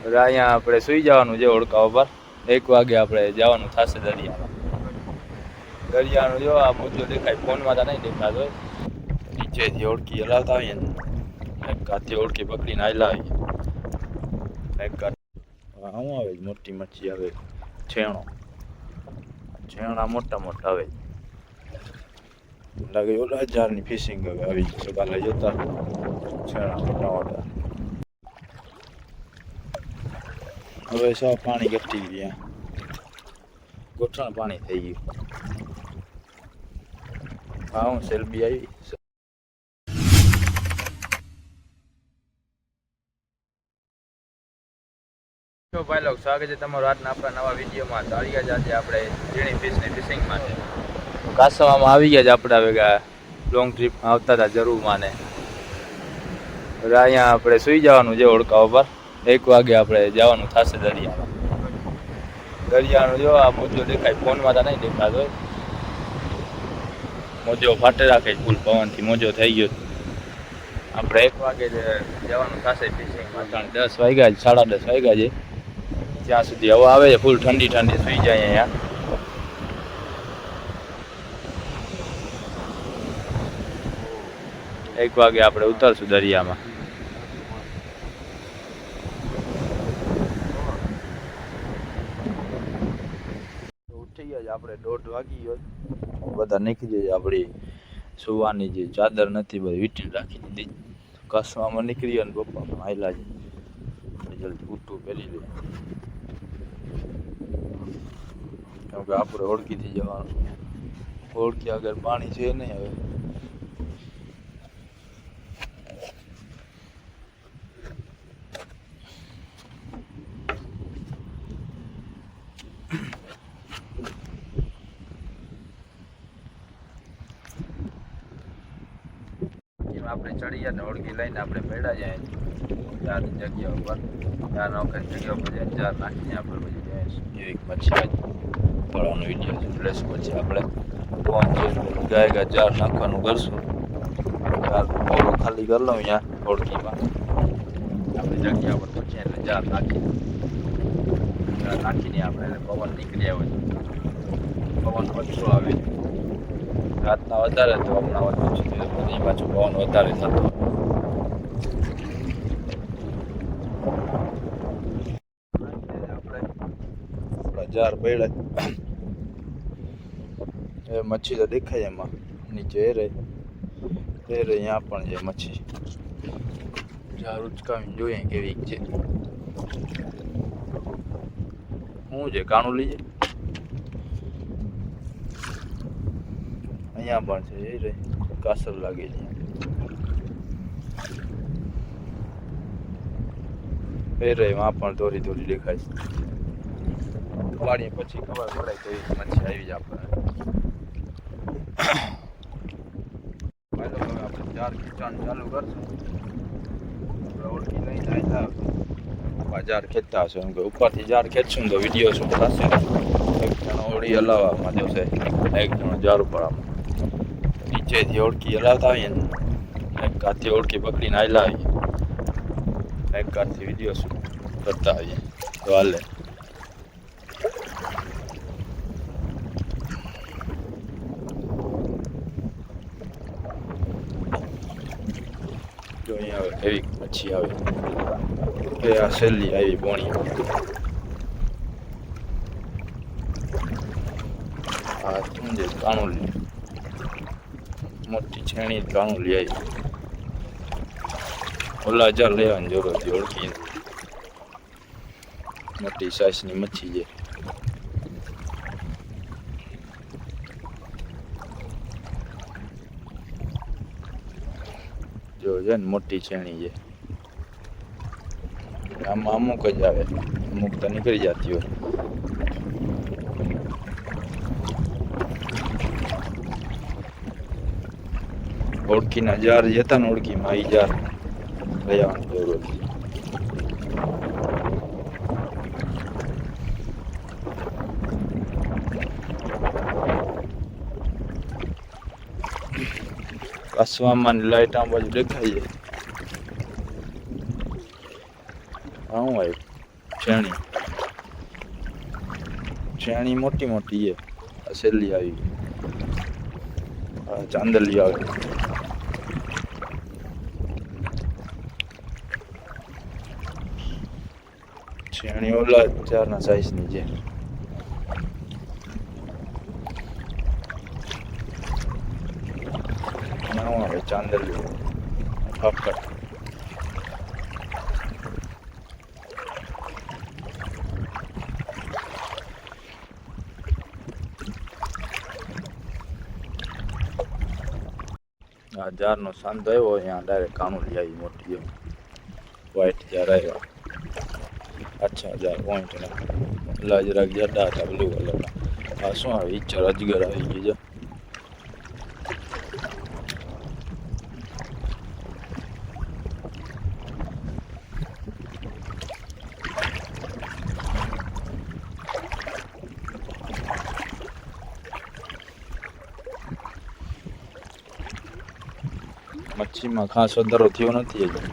અહીંયા આપણે સુઈ જવાનું છે ઓળકા ઉપર 1 વાગે આપણે જવાનું થશે દરિયાનું જો આ મોજો દેખાય ફોનમાં તો નહીં દેખાતો હોય નીચેથી ઓળકી હલાવતા આવીએ ને એક કાથી ઓળકી પકડીને હાલા આવીએ એક કાઠ શું આવે મોટી મચ્છી આવે છેણા મોટા આવે લાગે ઓલા હજારની ફિશિંગ હવે આવી જશે કાલે જોતા છેણા મોટા હવે સૌ પાણી ઘટી ગયા ગોઠણ પાણી થઈ ગયું હા હું સેલ્ફી આવી ભાઈ લોકો સ્વાગત છે તમારું આજના આપણા નવા વિડીયોમાં તો આવી ગયા આજે આપણે ઝીણી ફિશની ફિશિંગ માટે કાસવામાં આવી ગયા છે આપણા ભેગા લોંગ ટ્રીપમાં આવતા હતા જરૂરમાં ને હવે અહીંયા આપણે સુઈ જવાનું છે ઓળકા ઉપર 1 વાગે આપણે જવાનું થશે દરિયાનું જો આ મોજો દેખાય ફોનમાં તો નહીં દેખાતો હોય મોજો ફાટે રાખે ફૂલ પવનથી મોજો થઈ ગયો આપણે 1 વાગે જવાનું થશે ફિશિંગમાં 10 વાગ્યા 10:30 વાગ્યા છે ત્યાં સુધી હવા આવે છે ફૂલ ઠંડી સુઈ જાય અહીંયા 1 વાગે આપણે ઉતરશું દરિયામાં ઉઠી ગયા આપણે 1:30 વાગી ગયો બધા નીકળી જાય આપણી સુવાની જે ચાદર નથી બધી વીટી રાખી દીધી કસવામાં નીકળી અને પપ્પા હાયલા છે જલ્દી ઉઠવું પહેરી લે કેમ કે આપણે ઓળખીથી જવાનું ઓળખી આગળ પાણી છે નહીં હવે આપણે ચડી જાય ને ઓળખી લઈને આપણે મેળા જાય ચાર જગ્યા ઉપર ચાર નોકરી જગ્યા ઉપર જાય ચાર નાખીને આપણે પછી જાય એવી પછી પડવાનો વિડીયો છે પ્લસ પછી આપણે ગાય ચાર નાખવાનું કરશું ચાર ઓળો ખાલી કરી લઉં અહીંયા ઓળખીમાં આપણે જગ્યા ઉપર પછી એટલે ચાર નાખીને આપણે પવન નીકળી આવે પવન ઓછો આવે રાતના વધારે તો હમણાં વધુ છે એ પાછું પવન વધારે થતો આપણા જાર પડ્યા એ મચ્છી તો દેખાય એમાં નીચે એ રહે અહીંયા પણ છે મચ્છી જાર ઉચકાવીને જોઈએ કેવી છે શું છે કાણું લીજે અહીંયા પણ છે એ રે કાસર લાગે છે એ રે આ પણ થોડી દેખાય છે વાળીએ પછી ખબર પડે કે મચ્છી આવી જાય આપણે આપણે જાર ખેંચવાનું ચાલુ કરશું ઓળખી લઈને આવ્યા જાર ખેંચતા હશે કે ઉપરથી જાર ખેંચશું તો વિડીયો શૂટ થશે એક જણો ઓળી હલાવવામાં જશે એક જણો જાર ઉપર આમાં નીચેથી ઓળકી હલાવતા આવીએ ને એક કાથી ઓળકી પકડીને હાલા આવીએ એક કાથી વિડીયો શૂટ કરતા આવીએ તો હાલે જો અહીંયા આવે એવી મચ્છી આવે એ આ છેલ્લી આવી પોણી આ શું છે કાણુલી મોટી છેણી કાણું લઈ આવી ઓલા હજાર લેવાની જરૂર હતી ઓળખી મોટી સાઈઝની મચ્છી છે જો છે ને મોટી છેણી છે આમાં અમુક જ આવે અમુક તો નીકળી જતી હોય ઓળખીના જાર જતા ને ઓળખીમાં એ જાર લઈ આવવાની જરૂર હતી કાસવામાં લાઈટ આ બાજુ દેખાય છે. હા હું આવ્યું છેણી મોટી મોટી છે. આ છેલ્લી આવી ચાંદલી આવે. છેણી ઓલા 4 સાઈઝની છે. નામ આવે ચાંદલી ફાફડ. આ જારનો શાંત આવ્યો અહીંયા ડાયરેક્ટ કાણુલી આવી મોટી વ્હાઈટ જાર આવ્યા. અચ્છા જાર પોઈન્ટ ના જરાક જડા હતા બ્લુ કલરના. આ શું આવે ઈચ્છર અજગર આવી ગઈ છે. મચ્છીમાં ખાસ વધારો થયો નથી હજી.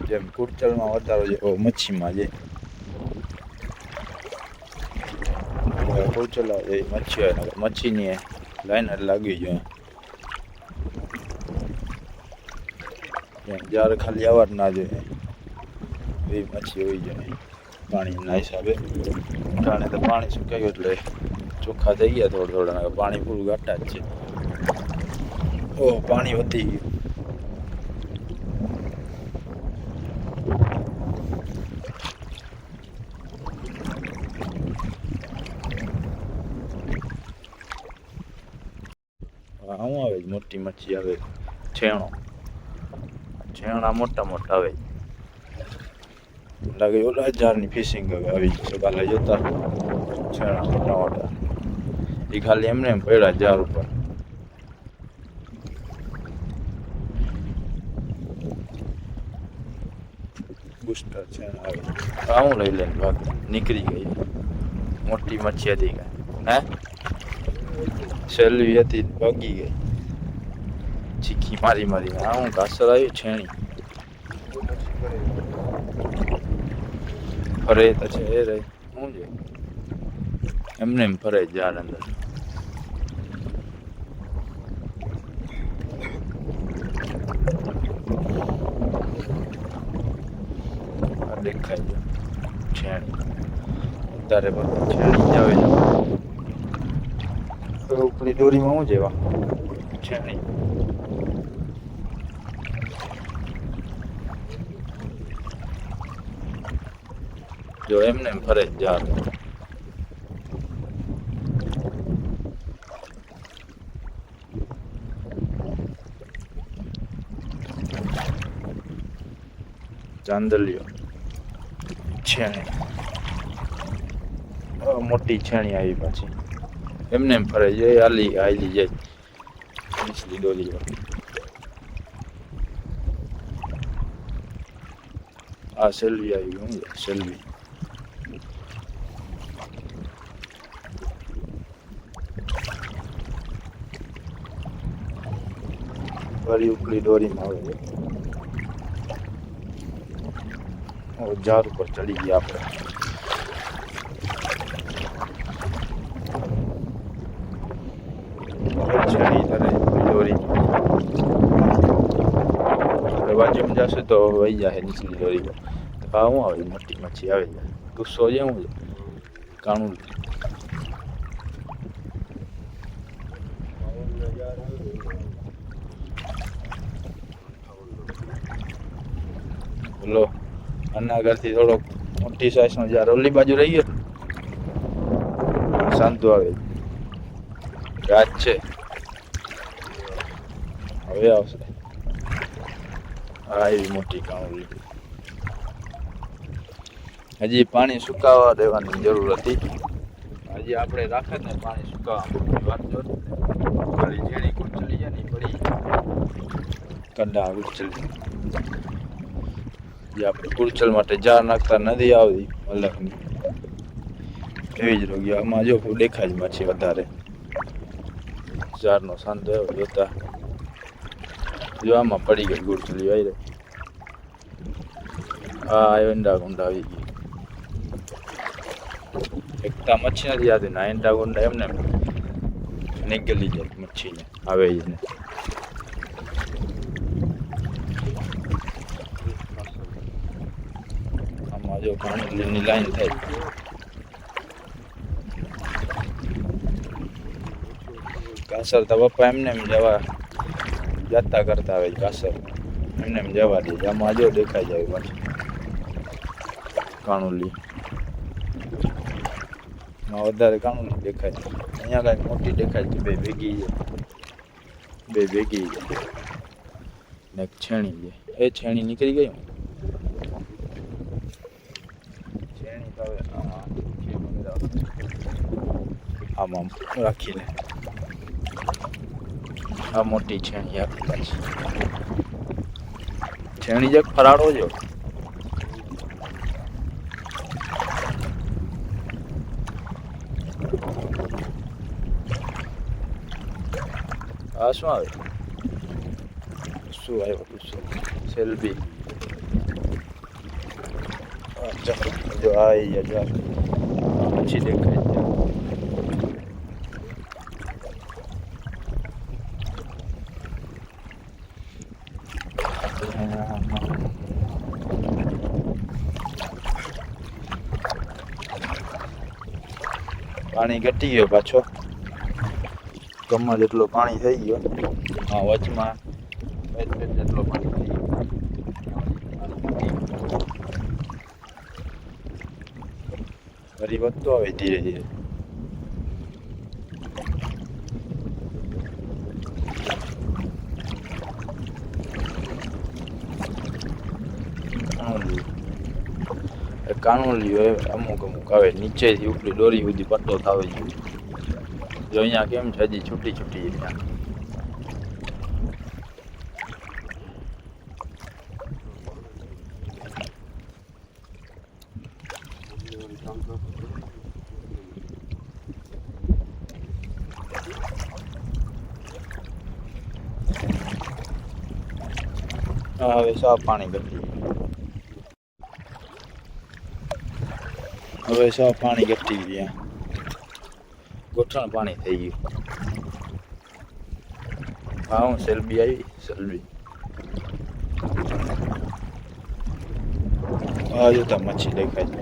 જેમ કુરચલમાં વધારો છે મચ્છીમાં છે. કુરચલ આવે મચ્છી હોય ને મચ્છીની લાઈન લાગવી જોઈએ. જ્યારે ખાલી અવાર ના જોઈએ એવી મચ્છી હોવી જોઈએ પાણીના હિસાબે. ટાણે તો પાણી સુકાયું એટલે ચોખ્ખા થઈ ગયા થોડા પાણી પૂરું ઘાટા જ છે. ઓહ પાણી વધી ગયું. શું આવે મોટી મચ્છી આવે છેણા મોટા મોટા આવે. લાગે ઓલા જારની ફિશિંગ હવે આવી જશે. કાલે જોતા છેણા મોટા મોટા એ ખાલી એમને એમ પડ્યા જાર ઉપર. બુસ્ટર છેણા આવે. હું લઈ લઈને ભાગ નીકળી ગઈ. મોટી મચ્છી હતી કાંઈ સેલવી હતી ભાગી ગઈ. ચીખી મારી હું કાસર આવ્યું છેણી ફરે તો છે એ રહી શું છે એમને એમ ફરે ઝાડ અંદર. દેખાય છે છેણી અત્યારે પણ છેણી આવે છે. ઉપરી દોરીમાં શું જેવા છેણી જો એમને એમ ફરે ઝાડ. ચાંદલીઓ છેણી મોટી છેણી આવી પાછી એમને એમ ફરે છે. હાલી જાય નીચલી ડોલીઓ. આ સેલ્વી આવી હું સેલ્વી વળી ઉપલી દોરીમાં આવે છે. ઝાડ ઉપર ચડી ગયા આપણે. છેડી તરે દોરી બાજુમાં જશે તો વહી જાય નીચલી દોરી પર. હું આવે મોટી મચ્છી આવી જાય. ગુસ્સો જેવું છે કાણું. બોલો આના ઘરથી થોડોક મોટી સાઈઝનો ઝાડ ઓલી બાજુ રહી ગયો શાંતુ આવે રાત છે હવે આવશે. હા એવી મોટી કાણુલી. હજી પાણી સુકાવા દેવાની જરૂર હતી. હજી આપણે રાખે ને પાણી સુકાવા વાત જો ખાલી ઝીણી કુચલી છે ને પડી કંડા કુચલી. જે આપણે કુરચલ માટે જાર નાખતા નથી આવતી અલગની એવી જ રોગી. આમાં જો દેખાય જ માછી વધારે. જારનો સાંધો જોતા જો આમાં પડી ગઈ ગુડચલી આવી રહી. હા ઈંડા ગુંડા આવી ગઈ. એકતા મચ્છી નથી આવતી ના ઈંડા ગુંડા એમને નીકળી જાય મચ્છીને આવે ને. આમાં જો પાણીની લાઈન થાય. કાસર તો પપ્પા એમને એમ જવા જતા કરતા આવે કાસર એમને એમ જવા દે. આમાં જો દેખાઈ જાય પાછું કાણુલી વધારે કાણુલી દેખાય. અહીંયા કાંઈ મોટી દેખાય છે બે ભેગી છે. બે ભેગી છે ને એક છેણી છે. એ છેણી નીકળી ગઈ. છેણી તો હવે આમાં રાખીને આ મોટી છેણી આખી પાછી છેણી જે ફરાડો જો. આ શું આવે? શું આવ્યું? સેલ્બી. જો આવી જો પછી દેખાય છે. પાણી ઘટી ગયો પાછો. કમર જેટલો પાણી થઈ ગયો. હા વચમાં જેટલો પાણી થઈ ગયો. ફરી વધતો આવે ધીરે ધીરે. કાણુલી હોય અમુક અમુક આવે નીચેથી ઉપરી દોરી સુધી પટ્ટો થાવે છે. જો અહીંયા કેમ છે હજી છૂટી છૂટી અહીંયા. હવે સાફ પાણી ઘટી. હવે સાફ પાણી ઘટી ગયા. ગોઠણ પાણી થઈ ગયું. હા હું સેલ્બી આવી. સેલ્બી હા જોતા મચ્છી દેખાય છે.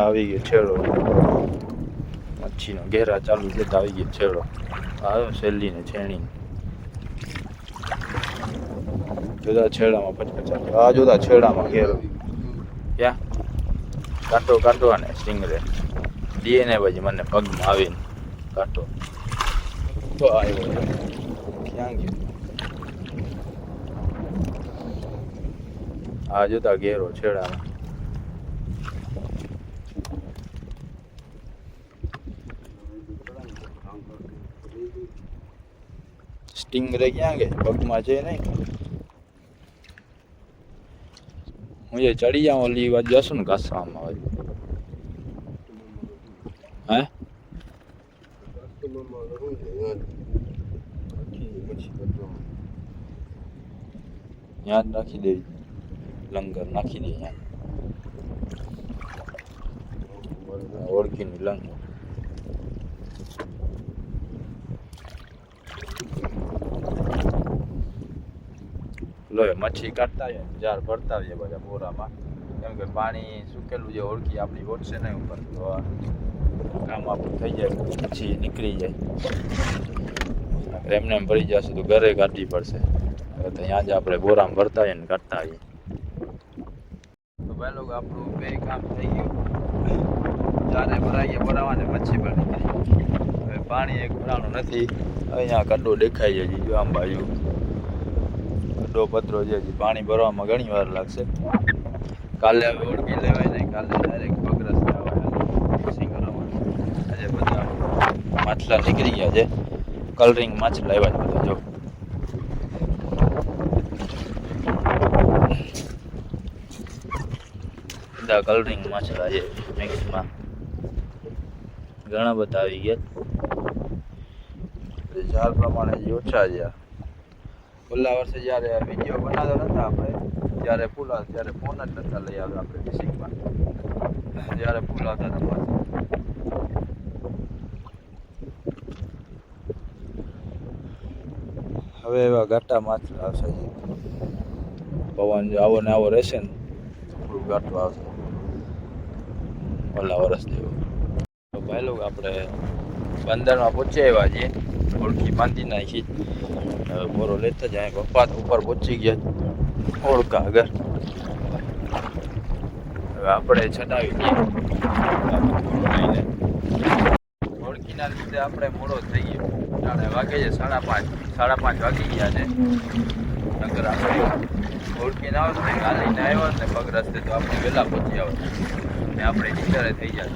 આવી ગયો છેડો. મચ્છીનો ઘેરા ચાલુ થતા આવી ગયો છેડો. આવ્યો સેલી ને છેણી. જોતા છેડામાં પચપચ. આ જોતા છેડામાં ઘેરો. ક્યાં કાંટો કાંટો ને સ્ટિંગરે ડીએનએ પછી મને પગમાં આવીને કાંટો તો આવ્યો. ક્યાં ગયો? આ જોતા ઘેરો છેડામાં. સ્ટિંગરે ક્યાં ગઈ? પગમાં છે નહીં. હું એ ચડી જાઉં ઓલી વાત જશું ને કાસવામાં હોય. હે યાદ નાખી દેવી. લંગર નાખી દે યાદ. ઓળખીની લંગર. લોહી મચ્છી કાઢતા હોય જાર ભરતા હોય બધા બોરામાં. કેમ કે પાણી સુકેલું જે ઓળખી આપણી ઓળશે નહીં ઉપર તો કામ આપણું થઈ જાય. પછી નીકળી જાય. એમને એમ ભરી જશે તો ઘરે કાઢવી પડશે. તો ત્યાં જ આપણે બોરામાં ભરતા હોઈએ ને કાઢતા હોઈએ. તો ભાઈ લોકો આપણું બે કામ થઈ ગયું. જારે ભરાઈએ ભરાવાને મચ્છી પણ નીકળી. હવે પાણી એક ભરાણું નથી. અહીંયા કડો દેખાય છે જો આમ બાજુ. કડો પતરો છે હજી પાણી ભરવામાં ઘણી વાર લાગશે. કાલે હવે ઓળખી લેવાય નહીં. કાલે ડાયરેક્ટ પગરસ ફિશિંગ કરવાનું. આજે બધા માછલા નીકળી ગયા છે. કલરિંગ માછલા આવ્યા છે બધા જો. બધા કલરિંગ માછલા છે મિક્સમાં, ઘણા બધા આવી ગયા. ઝાડ પ્રમાણે જે ઓછા છે. ઓલા વર્ષે જ્યારે વિડીયો બનાવતા નતા આપણે, જ્યારે ફૂલ આવતા ત્યારે ફોન જ નતા લઈ આવ્યા આપણે ફિશિંગમાં. જ્યારે ફૂલ આવતા હતા હવે એવા ઘાટા માછલા આવશે. પવન જો આવો ને આવો રહેશે ને થોડું ઘાટું આવશે ઓલા વર્ષ જેવું. તો ભાઈ લોકો આપણે બંદરમાં પહોંચી આવ્યા છીએ, ઓળખી બાંધી નાખી. હવે બોરો લેતા જાય. પપ્પા તો ઉપર પહોંચી ગયા ઓળખા આગળ. હવે આપણે ચડાવી દઈએ ઓળખીના લીધે આપણે મોડો થઈ ગયો. જાણે વાગે છે 5:30 વાગી ગયા છે. નગર આપણે ઓળખીને આવો ને ગાલીને આવ્યો ને પગ રસ્તે તો આપણે વહેલા પહોંચી આવો ને આપણે નીચરે થઈ જાય.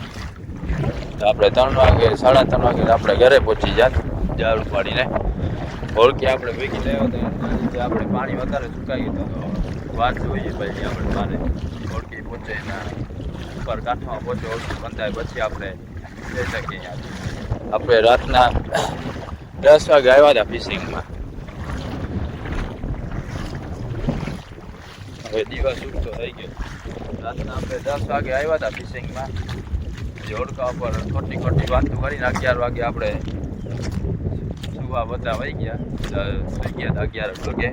તો આપણે 3 વાગે 3:30 વાગે આપણે ઘરે પહોંચી જાત જાળ ઉપાડીને. ઓળખી આપણે ભેગી લાવ્યો તો એના આપણે પાણી વધારે સુકાઈ ગયું તો વાત જોઈએ પછી આપણે બારે ઓળખી પહોંચે ને ઉપર કાંઠામાં પહોંચે ઓળખી બંધાય પછી આપણે જઈ શકીએ. આપણે રાતના 10 વાગે આવ્યા હતા ફિશિંગમાં. હવે દિવસ ઉગતો થઈ ગયો. રાતના આપણે 10 વાગે આવ્યા હતા ફિશિંગમાં. ઓળખા ઉપર ખોટી વાતો કરીને 11 વાગે આપણે સુવા બધા વહી ગયા. થઈ ગયા 11 વાગે.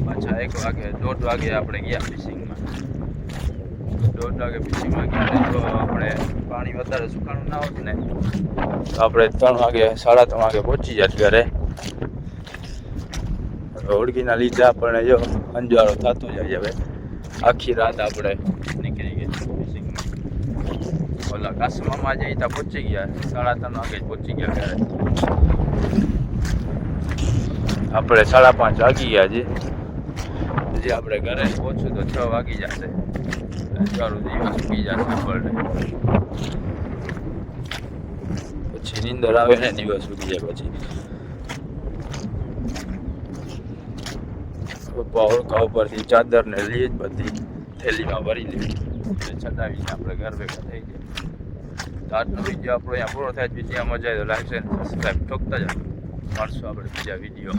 પાછા 1 વાગે 1:30 વાગે આપણે ગયા ફિશિંગમાં. 1:30 વાગે ફિશિંગમાં ગયા તો આપણે પાણી વધારે સુકાણું ના હોત ને તો આપણે 3 વાગે 3:30 વાગે પહોંચી જાત ઘરે. ઓળખીના લીધે આપણને જો અંજારો થતો જાય. હવે આખી રાત આપણે નીકળી ગયા ફિશિંગમાં. ઓલા કાસમામાં જઈ ત્યાં પહોંચી ગયા 3:30 વાગે પહોંચી ગયા ઘરે. આપણે 5:30 વાગી ગયા છે. હજી આપણે ઘરે પહોંચું તો 6 વાગી જશે. સારું દિવસ ઉગી જશે આપણને. પછી નીંદર આવે ને દિવસ ઉગી જાય પછી. ઓળખા ઉપરથી ચાદર ને લઈએ જ બધી થેલીમાં ભરી લઈએ છટાવીને આપણે ઘર ભેગા થઈ જાય. તો આજનો વિડીયો આપણો અહીંયા પૂરો થાય. વિડીયો મજા આવે તો લાઈક અને સબસ્ક્રાઈબ ઠોકતા જાઓ. મળશું આપણે બીજા વિડીયો.